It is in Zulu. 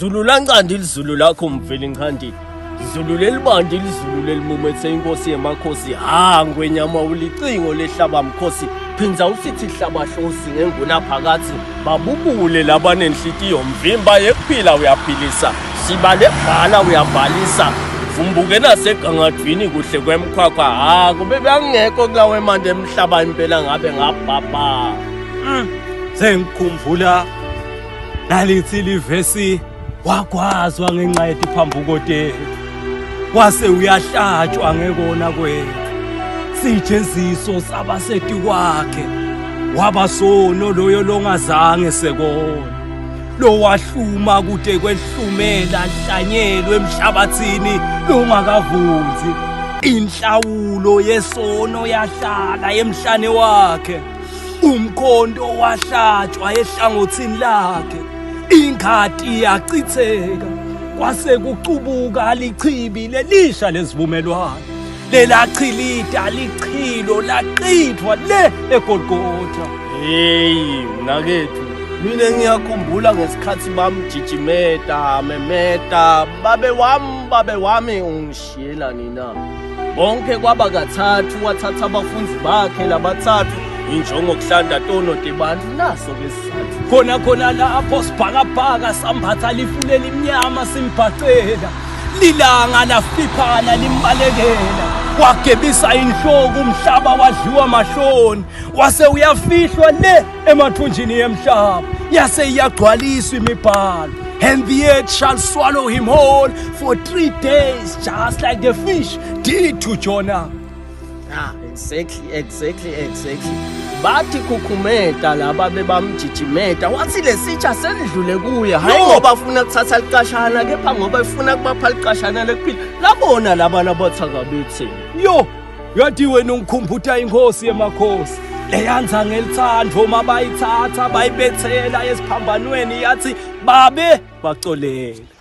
Zulu lancandi izulu lakho mveli Nkhandile. Zulu lelibandi izulu lelimumethe inkosi yemakhosi. Ngwenyama ulicingo lehlaba mkhosi. Phinza usithi hlabahlosi ngenguna phakathi. Babubule labanenhlitiyo mvimba yekuphila uyaphilisa. Sibale bhala uyabhalisa. Vumbuke nasegangadwini kuhle kwemkhwakwa. Kube bengekho kulawe manje emhlaba impela ngabe ngabhaba. Sengikhumbula nalithi livesi wakwazwa ngenxa yetiphambuko tethu. Wase uyahlatshwa ngekona kwethu. Sijeziso sabaseti kwakhe. Wabasono loyo longazange sekona. Lo wahluma kude kwehlumela hlanyelwe emhlabathini longakavunzi. Inhlawulo yesono yahlala emhlane wakhe. Umkhonto wahlatshwa ehlangothini lakhe. Ingadi yachitheka. Kwase kucubuka lichibi lelisha lesivumelwano. Lelachilita lichilo laqithwa le eGolgotha. Hey mnakethu, mina ngiyakhumbula ngesikhathi bamjijimeta memeta babe wami ungishiyela nina. Bonke kwaba kathathu wathatha abafundi bakhe labathathu injongo kuhlanda tono tebantu naso besizathu. Khona lapho sibhakabhaka sambatha lifule limnyama simbhacela. Lilanga lafiphana limbalekela. Wagebisa inhloko umhlaba wadliwa mahloni. Wase uyafihlwa le emathunjini yemhlaba. Yase iyagcwaliswa imibhalo. And the earth shall swallow him whole for 3 days, just like the fish did to Jonah. Exactly. Bathi kukhumeta laba bebamjijimeta wathi lesitsha selidlule kuye hayi ngoba afuna kuthatha liqashana kepha ngoba efuna kubapha liqashana lekuphila labona labana abathaka bethi Yathi wena ungikhumbutha inkosi yemakhosi leyanza ngelithando mabayithatha bayibethela esiphambanweni yathi babe baxolela.